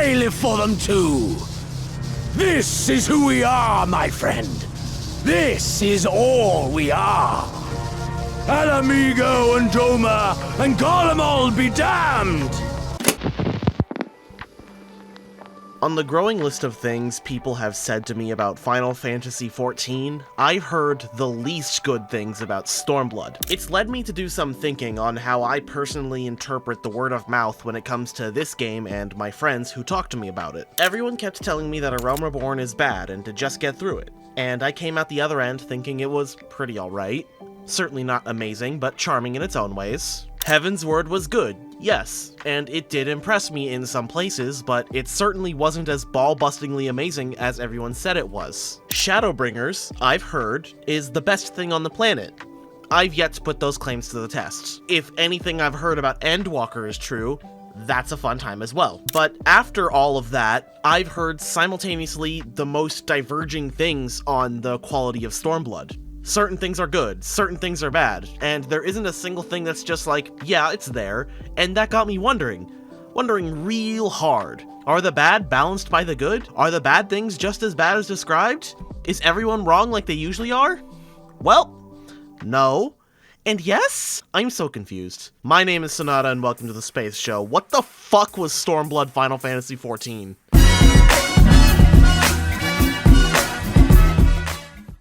I live for them too. This is who we are, my friend. This is all we are. Alamigo and Doma and Golemol be damned! On the growing list of things people have said to me about Final Fantasy XIV, I've heard the least good things about Stormblood. It's led me to do some thinking on how I personally interpret the word of mouth when it comes to this game and my friends who talk to me about it. Everyone kept telling me that A Realm Reborn is bad and to just get through it, and I came out the other end thinking it was pretty alright. Certainly not amazing, but charming in its own ways. Heaven's Word was good, yes, and it did impress me in some places, but it certainly wasn't as ball-bustingly amazing as everyone said it was. Shadowbringers, I've heard, is the best thing on the planet. I've yet to put those claims to the test. If anything I've heard about Endwalker is true, that's a fun time as well. But after all of that, I've heard simultaneously the most diverging things on the quality of Stormblood. Certain things are good, certain things are bad, and there isn't a single thing that's just like, yeah, it's there, and that got me wondering real hard. Are the bad balanced by the good? Are the bad things just as bad as described? Is everyone wrong like they usually are? Well, no. And yes? I'm so confused. My name is Sonata and welcome to the Space Show. What the fuck was Stormblood Final Fantasy XIV?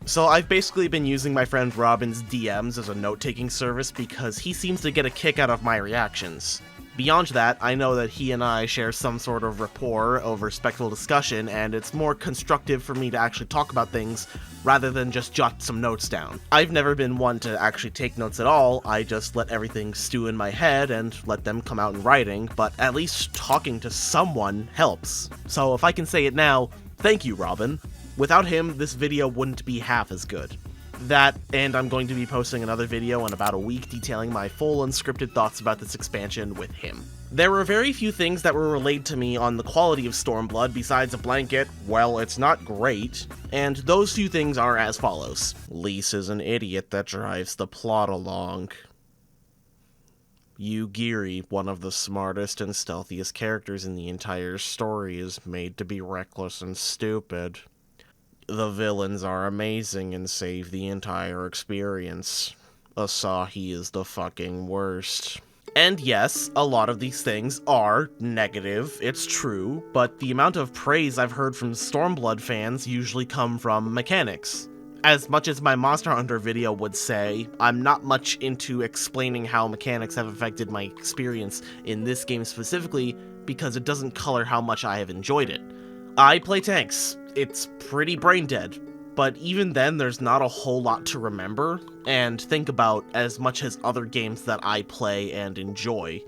So I've basically been using my friend Robin's DMs as a note-taking service because he seems to get a kick out of my reactions. Beyond that, I know that he and I share some sort of rapport over respectful discussion, and it's more constructive for me to actually talk about things rather than just jot some notes down. I've never been one to actually take notes at all, I just let everything stew in my head and let them come out in writing, but at least talking to someone helps. So if I can say it now, thank you, Robin. Without him, this video wouldn't be half as good. That, and I'm going to be posting another video in about a week detailing my full unscripted thoughts about this expansion with him. There were very few things that were relayed to me on the quality of Stormblood besides a blanket, well, it's not great, and those few things are as follows. Lise is an idiot that drives the plot along. Yugiri, one of the smartest and stealthiest characters in the entire story, is made to be reckless and stupid. The villains are amazing and save the entire experience. Asahi is the fucking worst. And yes, a lot of these things are negative, it's true, but the amount of praise I've heard from Stormblood fans usually come from mechanics. As much as my Monster Hunter video would say, I'm not much into explaining how mechanics have affected my experience in this game specifically because it doesn't color how much I have enjoyed it. I play tanks. It's pretty brain dead, but even then there's not a whole lot to remember and think about as much as other games that I play and enjoy.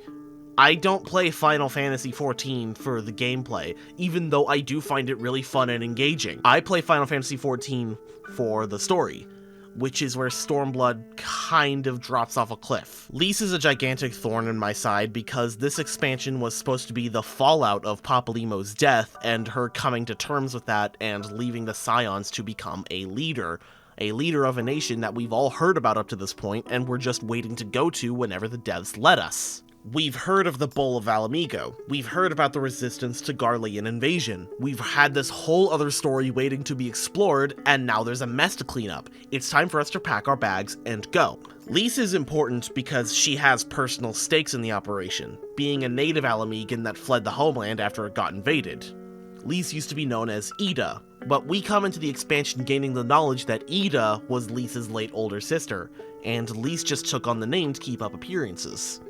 I don't play Final Fantasy XIV for the gameplay, even though I do find it really fun and engaging. I play Final Fantasy XIV for the story, which is where Stormblood kind of drops off a cliff. Lise is a gigantic thorn in my side because this expansion was supposed to be the fallout of Papalymo's death and her coming to terms with that and leaving the Scions to become a leader of a nation that we've all heard about up to this point and we're just waiting to go to whenever the devs let us. We've heard of the Bull of Alamigo. We've heard about the resistance to Garlean invasion. We've had this whole other story waiting to be explored, and now there's a mess to clean up. It's time for us to pack our bags and go. Lise is important because she has personal stakes in the operation, being a native Alamigan that fled the homeland after it got invaded. Lise used to be known as Ida, but we come into the expansion gaining the knowledge that Ida was Lise's late older sister, and Lise just took on the name to keep up appearances.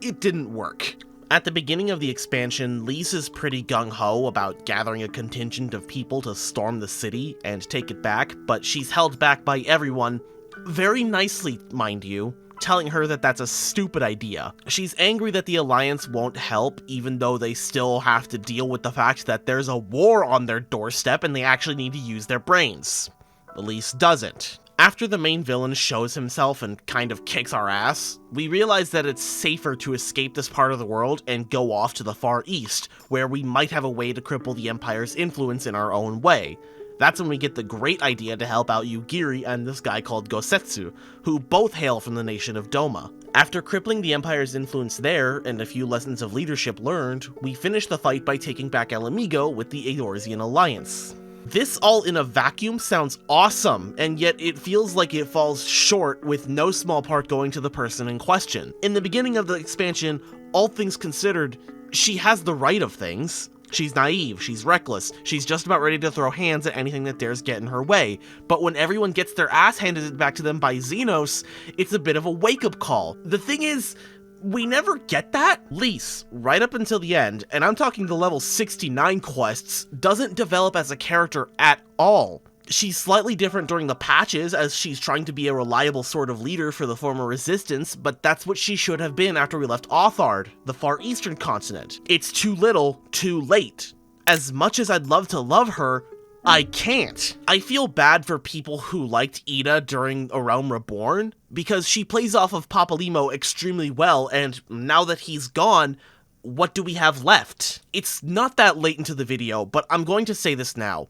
It didn't work. At the beginning of the expansion, Lise is pretty gung-ho about gathering a contingent of people to storm the city and take it back, but she's held back by everyone, very nicely, mind you, telling her that that's a stupid idea. She's angry that the Alliance won't help, even though they still have to deal with the fact that there's a war on their doorstep and they actually need to use their brains. Lise doesn't. After the main villain shows himself and kind of kicks our ass, we realize that it's safer to escape this part of the world and go off to the Far East, where we might have a way to cripple the Empire's influence in our own way. That's when we get the great idea to help out Yugiri and this guy called Gosetsu, who both hail from the nation of Doma. After crippling the Empire's influence there, and a few lessons of leadership learned, we finish the fight by taking back El Amigo with the Eorzean Alliance. This all in a vacuum sounds awesome, and yet it feels like it falls short with no small part going to the person in question. In the beginning of the expansion, all things considered, she has the right of things. She's naive, she's reckless, she's just about ready to throw hands at anything that dares get in her way, but when everyone gets their ass handed back to them by Xenos, it's a bit of a wake-up call. The thing is, we never get that. Lise, right up until the end, and I'm talking the level 69 quests, doesn't develop as a character at all. She's slightly different during the patches, as she's trying to be a reliable sort of leader for the former Resistance, but that's what she should have been after we left Authard, the far eastern continent. It's too little, too late. As much as I'd love to love her, I can't. I feel bad for people who liked Ida during A Realm Reborn, because she plays off of Papalimo extremely well, and now that he's gone, what do we have left? It's not that late into the video, but I'm going to say this now.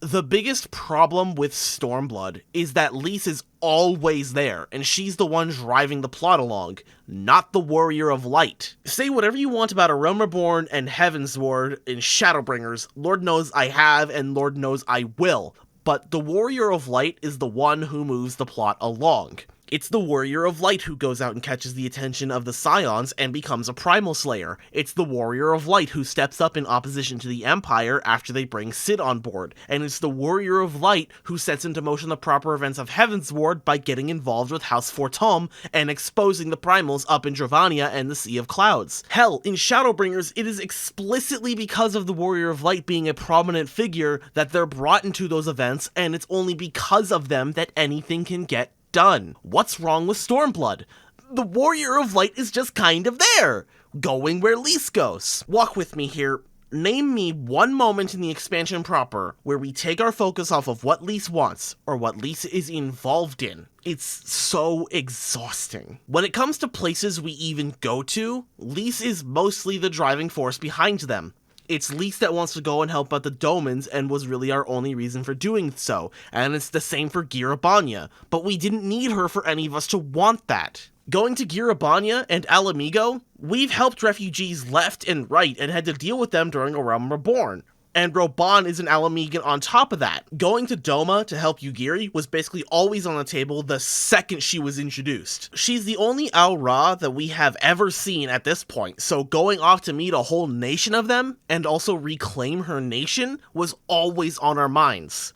The biggest problem with Stormblood is that Lise is always there, and she's the one driving the plot along, not the Warrior of Light. Say whatever you want about A Realm Reborn and Heavensward and Shadowbringers, Lord knows I have and Lord knows I will, but the Warrior of Light is the one who moves the plot along. It's the Warrior of Light who goes out and catches the attention of the Scions and becomes a Primal Slayer. It's the Warrior of Light who steps up in opposition to the Empire after they bring Sid on board. And it's the Warrior of Light who sets into motion the proper events of Heavensward by getting involved with House Fortum and exposing the Primals up in Dravania and the Sea of Clouds. Hell, in Shadowbringers, it is explicitly because of the Warrior of Light being a prominent figure that they're brought into those events, and it's only because of them that anything can get done. What's wrong with Stormblood? The Warrior of Light is just kind of there, going where Lise goes. Walk with me here. Name me one moment in the expansion proper where we take our focus off of what Lise wants, or what Lise is involved in. It's so exhausting. When it comes to places we even go to, Lise is mostly the driving force behind them. It's Lise that wants to go and help out the Domans and was really our only reason for doing so, and it's the same for Girabanya, but we didn't need her for any of us to want that. Going to Girabanya and Al Amigo, we've helped refugees left and right and had to deal with them during A Realm Reborn. And Roban is an Alamigan on top of that. Going to Doma to help Yugiri was basically always on the table the second she was introduced. She's the only Al-Ra that we have ever seen at this point, so going off to meet a whole nation of them, and also reclaim her nation, was always on our minds.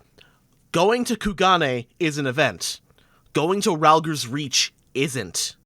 Going to Kugane is an event. Going to Ralger's Reach isn't.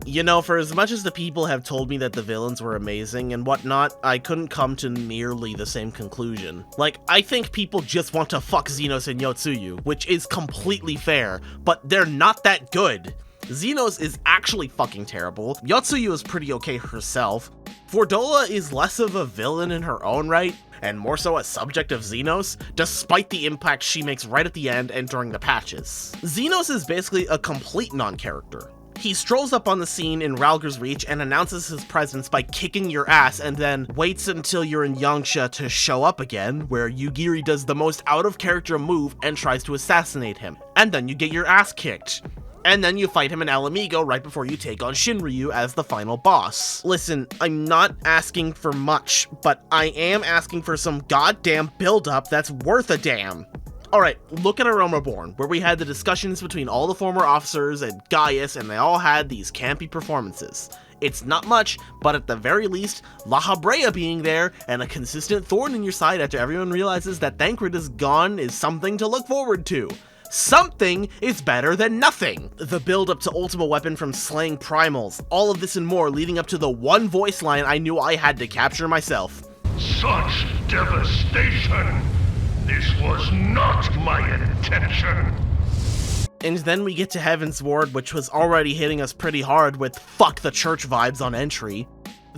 You know, for as much as the people have told me that the villains were amazing and whatnot, I couldn't come to nearly the same conclusion. Like, I think people just want to fuck Xenos and Yotsuyu, which is completely fair, but they're not that good. Xenos is actually fucking terrible. Yotsuyu is pretty okay herself. Fordola is less of a villain in her own right, and more so a subject of Xenos, despite the impact she makes right at the end and during the patches. Xenos is basically a complete non-character. He strolls up on the scene in Ralger's Reach and announces his presence by kicking your ass, and then waits until you're in Yanxia to show up again, where Yugiri does the most out-of-character move and tries to assassinate him. And then you get your ass kicked. And then you fight him in Al Amigo right before you take on Shinryu as the final boss. Listen, I'm not asking for much, but I am asking for some goddamn build-up that's worth a damn. Alright, look at A Realm Reborn, where we had the discussions between all the former officers and Gaius, and they all had these campy performances. It's not much, but at the very least, La Habrea being there and a consistent thorn in your side after everyone realizes that Thancred is gone is something to look forward to. Something is better than nothing. The build up to Ultima Weapon from slaying primals, all of this and more leading up to the one voice line I knew I had to capture myself. Such devastation! This was not my intention! And then we get to Heavensward, which was already hitting us pretty hard with fuck the church vibes on entry.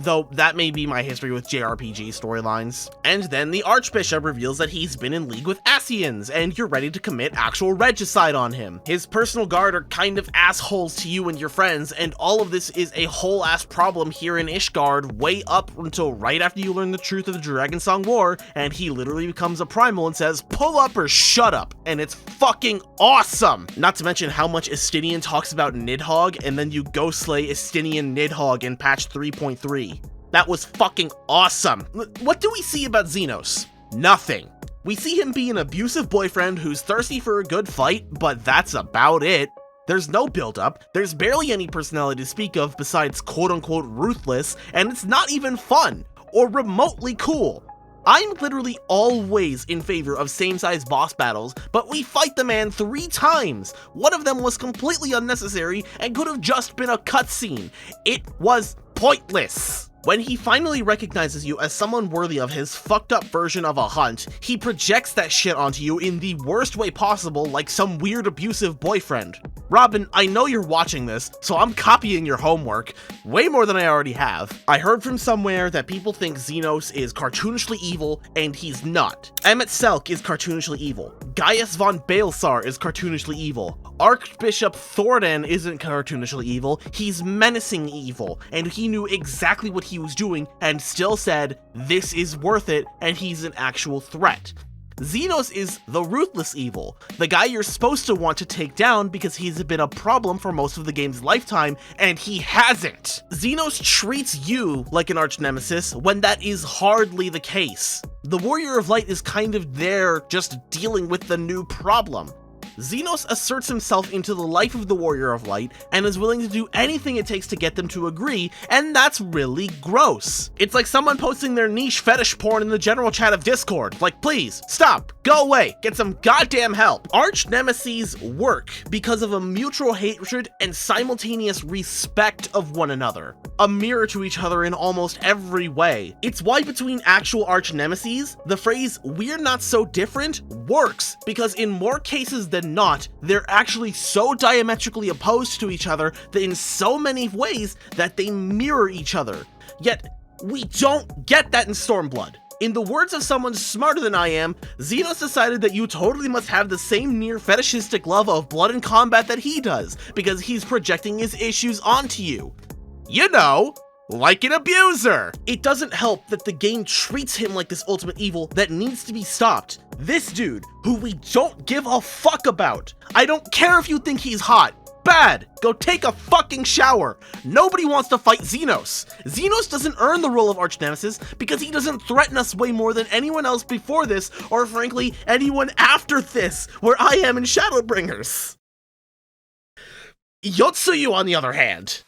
though that may be my history with JRPG storylines. And then the Archbishop reveals that he's been in league with Asians, and you're ready to commit actual regicide on him. His personal guard are kind of assholes to you and your friends, and all of this is a whole ass problem here in Ishgard way up until right after you learn the truth of the Dragon Song War, and he literally becomes a primal and says, pull up or shut up, and it's fucking awesome! Not to mention how much Estinian talks about Nidhogg, and then you go slay Estinian Nidhogg in patch 3.3. That was fucking awesome! What do we see about Xenos? Nothing. We see him be an abusive boyfriend who's thirsty for a good fight, but that's about it. There's no build-up, there's barely any personality to speak of besides quote-unquote ruthless, and it's not even fun, or remotely cool. I'm literally always in favor of same-size boss battles, but we fight the man 3 times. One of them was completely unnecessary and could have just been a cutscene. It was pointless. When he finally recognizes you as someone worthy of his fucked up version of a hunt, he projects that shit onto you in the worst way possible, like some weird abusive boyfriend. Robin, I know you're watching this, so I'm copying your homework, way more than I already have. I heard from somewhere that people think Xenos is cartoonishly evil, and he's not. Emmett Selk is cartoonishly evil. Gaius von Baelsar is cartoonishly evil. Archbishop Thordan isn't cartoonishly evil, he's menacing evil, and he knew exactly what he was doing and still said, this is worth it, and he's an actual threat. Xenos is the ruthless evil, the guy you're supposed to want to take down because he's been a problem for most of the game's lifetime, and he hasn't. Xenos treats you like an arch-nemesis when that is hardly the case. The Warrior of Light is kind of there just dealing with the new problem. Xenos asserts himself into the life of the Warrior of Light and is willing to do anything it takes to get them to agree, and that's really gross. It's like someone posting their niche fetish porn in the general chat of Discord. Like, please, stop, go away, get some goddamn help. Arch nemeses work because of a mutual hatred and simultaneous respect of one another. A mirror to each other in almost every way. It's why between actual arch nemeses, the phrase, we're not so different, works, because in more cases than not, they're actually so diametrically opposed to each other that in so many ways that they mirror each other. Yet, we don't get that in Stormblood. In the words of someone smarter than I am, Xenos decided that you totally must have the same near fetishistic love of blood and combat that he does, because he's projecting his issues onto you. You know, like an abuser! It doesn't help that the game treats him like this ultimate evil that needs to be stopped. This dude, who we don't give a fuck about. I don't care if you think he's hot. Bad! Go take a fucking shower! Nobody wants to fight Xenos! Xenos doesn't earn the role of arch-nemesis because he doesn't threaten us way more than anyone else before this, or frankly, anyone after this, where I am in Shadowbringers. Yotsuyu, on the other hand.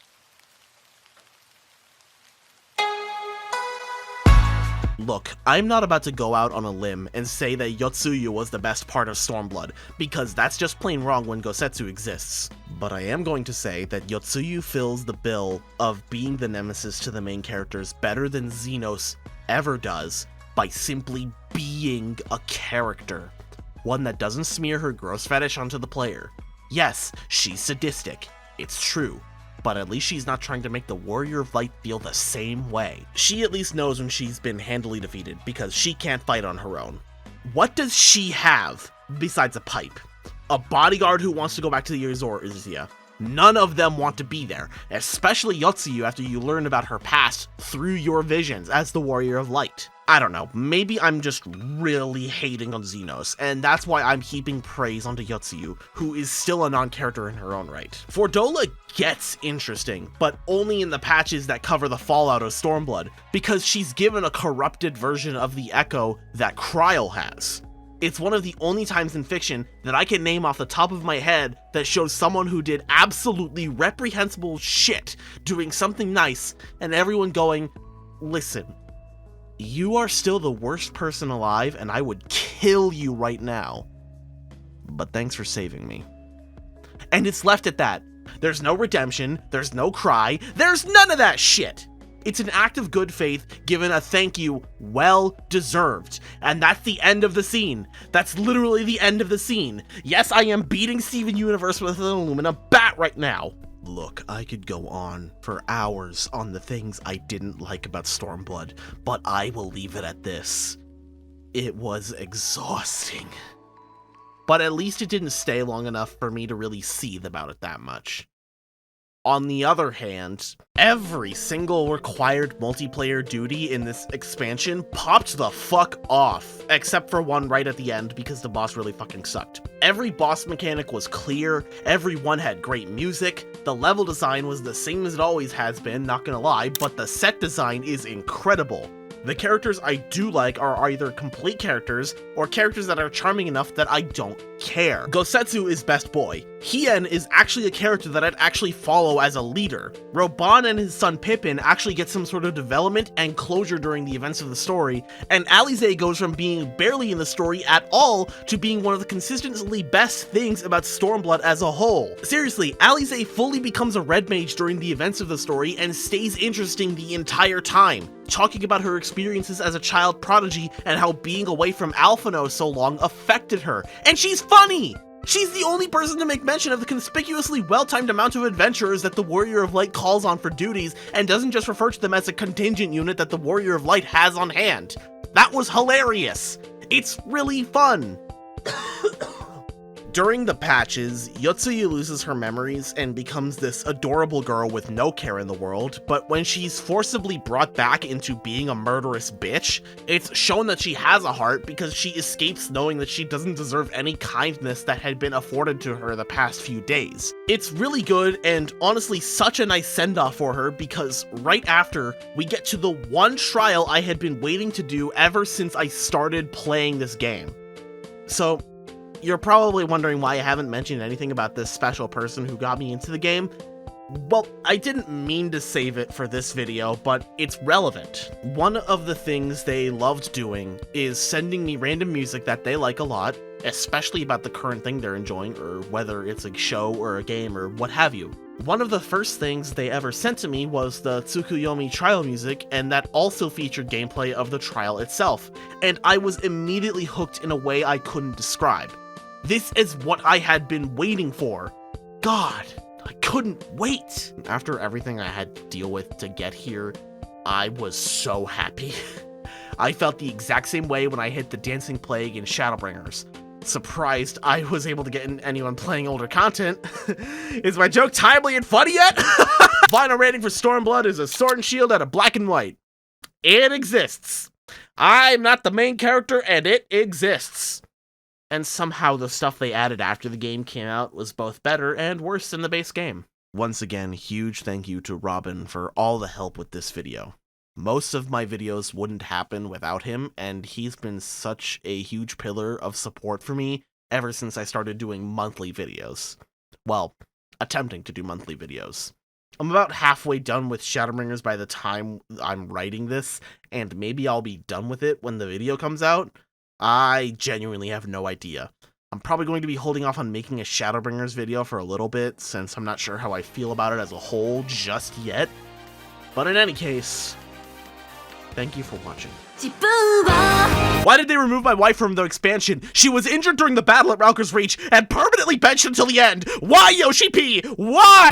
Look, I'm not about to go out on a limb and say that Yotsuyu was the best part of Stormblood, because that's just plain wrong when Gosetsu exists. But I am going to say that Yotsuyu fills the bill of being the nemesis to the main characters better than Xenos ever does by simply being a character. One that doesn't smear her gross fetish onto the player. Yes, she's sadistic, it's true. But at least she's not trying to make the Warrior of Light feel the same way. She at least knows when she's been handily defeated, because she can't fight on her own. What does she have besides a pipe? A bodyguard who wants to go back to the Azor. None of them want to be there, especially Yotsuyu after you learn about her past through your visions as the Warrior of Light. I don't know, maybe I'm just really hating on Xenos, and that's why I'm heaping praise onto Yotsuyu, who is still a non-character in her own right. Fordola gets interesting, but only in the patches that cover the fallout of Stormblood, because she's given a corrupted version of the Echo that Kryl has. It's one of the only times in fiction that I can name off the top of my head that shows someone who did absolutely reprehensible shit doing something nice, and everyone going, listen, you are still the worst person alive, and I would kill you right now. But thanks for saving me. And it's left at that. There's no redemption, there's no cry, there's none of that shit! It's an act of good faith given a thank you well deserved. And that's the end of the scene. That's literally the end of the scene. Yes, I am beating Steven Universe with an Illumina bat right now. Look, I could go on for hours on the things I didn't like about Stormblood, but I will leave it at this. It was exhausting. But at least it didn't stay long enough for me to really seethe about it that much. On the other hand, every single required multiplayer duty in this expansion popped the fuck off, except for one right at the end because the boss really fucking sucked. Every boss mechanic was clear, everyone had great music, the level design was the same as it always has been, not gonna lie, but the set design is incredible. The characters I do like are either complete characters, or characters that are charming enough that I don't care. Gosetsu is best boy. Hien is actually a character that I'd actually follow as a leader. Roban and his son Pippin actually get some sort of development and closure during the events of the story, and Alize goes from being barely in the story at all to being one of the consistently best things about Stormblood as a whole. Seriously, Alize fully becomes a red mage during the events of the story and stays interesting the entire time, talking about her experiences as a child prodigy and how being away from Alphino so long affected her. And she's funny! She's the only person to make mention of the conspicuously well-timed amount of adventurers that the Warrior of Light calls on for duties, and doesn't just refer to them as a contingent unit that the Warrior of Light has on hand. That was hilarious! It's really fun! During the patches, Yotsuyu loses her memories and becomes this adorable girl with no care in the world, but when she's forcibly brought back into being a murderous bitch, it's shown that she has a heart because she escapes knowing that she doesn't deserve any kindness that had been afforded to her the past few days. It's really good and honestly such a nice send-off for her because right after, we get to the one trial I had been waiting to do ever since I started playing this game. So, you're probably wondering why I haven't mentioned anything about this special person who got me into the game. Well, I didn't mean to save it for this video, but it's relevant. One of the things they loved doing is sending me random music that they like a lot, especially about the current thing they're enjoying, or whether it's a show or a game or what have you. One of the first things they ever sent to me was the Tsukuyomi trial music, and that also featured gameplay of the trial itself, and I was immediately hooked in a way I couldn't describe. This is what I had been waiting for. God, I couldn't wait. After everything I had to deal with to get here, I was so happy. I felt the exact same way when I hit the Dancing Plague in Shadowbringers. Surprised I was able to get anyone playing older content. Is my joke timely and funny yet? Final rating for Stormblood is a sword and shield out of black and white. It exists. I'm not the main character and it exists. And somehow the stuff they added after the game came out was both better and worse than the base game. Once again, huge thank you to Robin for all the help with this video. Most of my videos wouldn't happen without him, and he's been such a huge pillar of support for me ever since I started doing monthly videos. Well, attempting to do monthly videos. I'm about halfway done with Shadowbringers by the time I'm writing this, and maybe I'll be done with it when the video comes out. I genuinely have no idea. I'm probably going to be holding off on making a Shadowbringers video for a little bit, since I'm not sure how I feel about it as a whole just yet. But in any case, thank you for watching. Why did they remove my wife from the expansion? She was injured during the battle at Rauker's Reach and permanently benched until the end. Why, Yoshi P? Why?